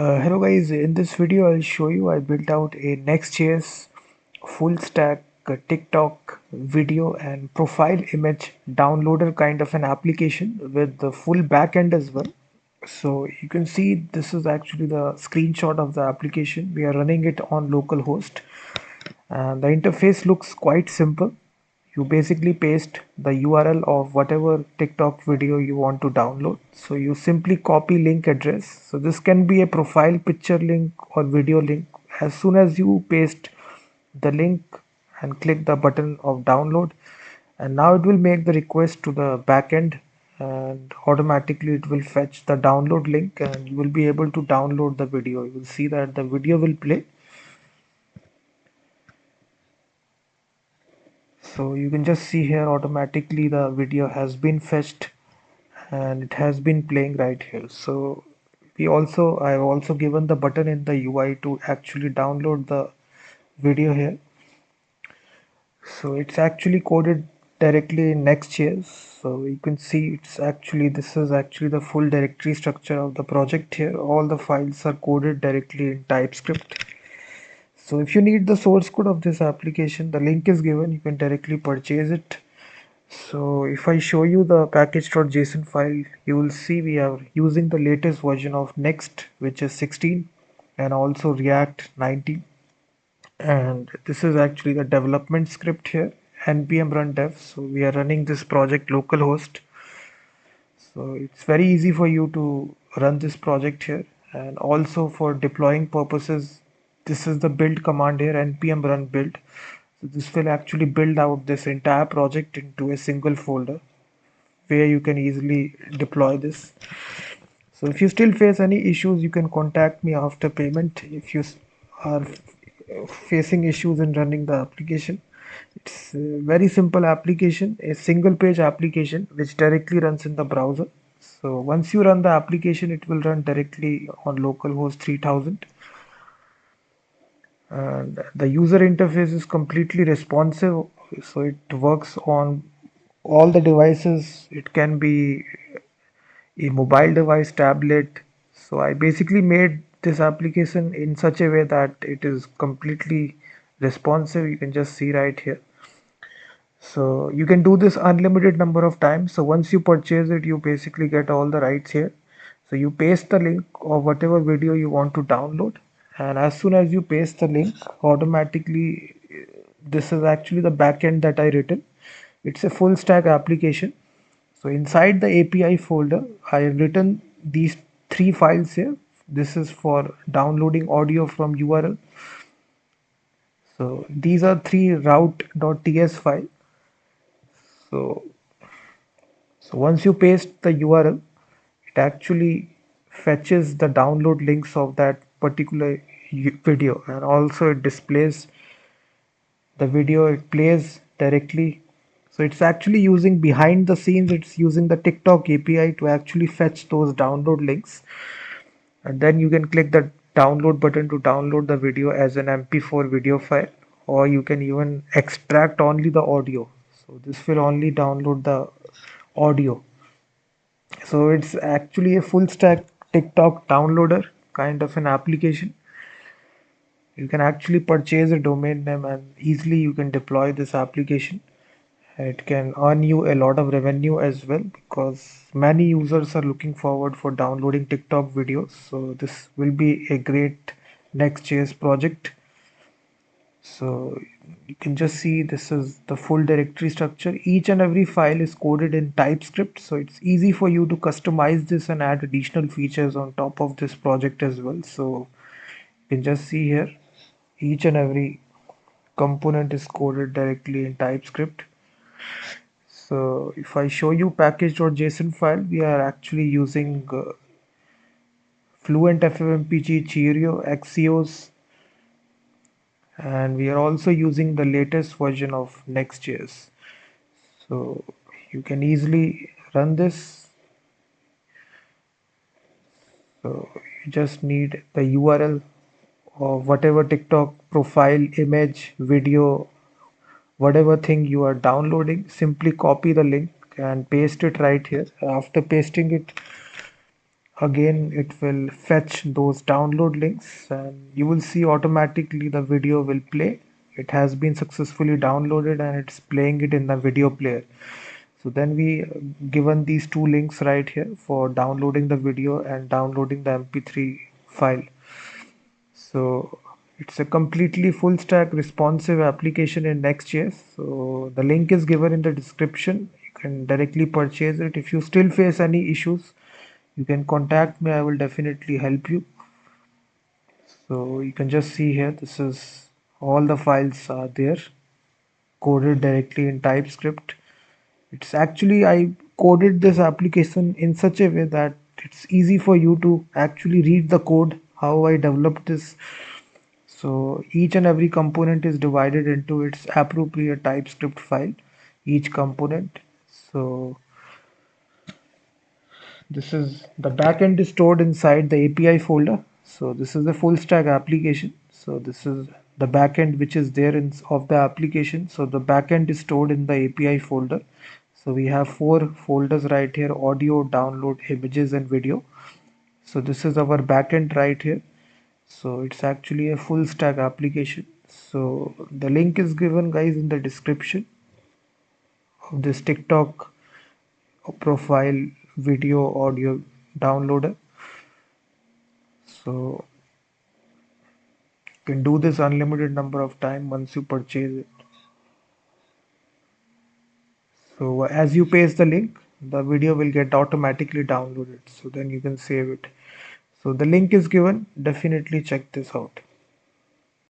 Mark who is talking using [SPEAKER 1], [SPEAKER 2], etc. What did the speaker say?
[SPEAKER 1] Hello guys, in this video I'll show you I built out a Next.js full stack TikTok video and profile image downloader kind of an application with the full backend as well. So you can see this is actually the screenshot of the application. We are running it on localhost and the interface looks quite simple. You basically paste the URL of whatever TikTok video you want to download. So you simply copy link address. So this can be a profile picture link or video link. As soon as you paste the link and click the button of download, and now it will make the request to the backend and automatically it will fetch the download link and you will be able to download the video. You will see that the video will play. So you can just see here automatically the video has been fetched and it has been playing right here. So I've also given the button in the UI to actually download the video here. So it's actually coded directly in Next.js. So you can see this is actually the full directory structure of the project here. All the files are coded directly in TypeScript. So if you need the source code of this application, the link is given. You can directly purchase it. So if I show you the package.json file, you will see we are using the latest version of Next, which is 16, and also React 19. And this is actually the development script here, npm run dev. So we are running this project localhost. So it's very easy for you to run this project here. And also for deploying purposes, this is the build command here, npm run build. So this will actually build out this entire project into a single folder where you can easily deploy this. So if you still face any issues, you can contact me after payment if you are facing issues in running the application. It's a very simple application, a single page application which directly runs in the browser. So once you run the application, it will run directly on localhost 3000, and the user interface is completely responsive. So it works on all the devices. It can be a mobile device, tablet. So I basically made this application in such a way that it is completely responsive. You can just see right here. So you can do this unlimited number of times. So once you purchase it, you basically get all the rights here. So you paste the link of whatever video you want to download, and as soon as you paste the link, automatically this is actually the backend that I written. It's a full stack application. So inside the API folder, I have written these three files here. This is for downloading audio from URL. So these are three route.ts file. So, so once you paste the URL, it actually fetches the download links of that particular video, and also it displays the video, it plays directly. So it's actually using behind the scenes, it's using the TikTok API to actually fetch those download links, and then you can click the download button to download the video as an MP4 video file, or you can even extract only the audio. So this will only download the audio. So it's actually a full stack TikTok downloader kind of an application. You can actually purchase a domain name and easily you can deploy this application. It can earn you a lot of revenue as well because many users are looking forward for downloading TikTok videos. So this will be a great Next.js project. So you can just see this is the full directory structure. Each and every file is coded in TypeScript. So it's easy for you to customize this and add additional features on top of this project as well. So you can just see here each and every component is coded directly in TypeScript. So if I show you package.json file, we are actually using Fluent FFmpeg, Cheerio, Axios, and we are also using the latest version of Next.js. So you can easily run this. So you just need the URL of whatever TikTok profile, image, video, whatever thing you are downloading. Simply copy the link and paste it right here. After pasting it, again it will fetch those download links and you will see automatically the video will play. It has been successfully downloaded and it's playing it in the video player. So then we given these two links right here for downloading the video and downloading the mp3 file. So it's a completely full stack responsive application in Next.js. So the link is given in the description. You can directly purchase it. If you still face any issues, you can contact me. I will definitely help you. So you can just see here, this is all the files are there coded directly in TypeScript. It's actually, I coded this application in such a way that it's easy for you to actually read the code, how I developed this. So each and every component is divided into its appropriate TypeScript file, each component. So this is the backend is stored inside the API folder. So this is the full stack application. So this is the backend which is there in of the application. So the backend is stored in the API folder. So we have four folders right here: audio, download, images, and video. So this is our backend right here. So it's actually a full stack application. So the link is given guys in the description of this TikTok profile video audio downloader. So you can do this unlimited number of time once you purchase it. So as you paste the link, the video will get automatically downloaded. So then you can save it. So the link is given. Definitely check this out.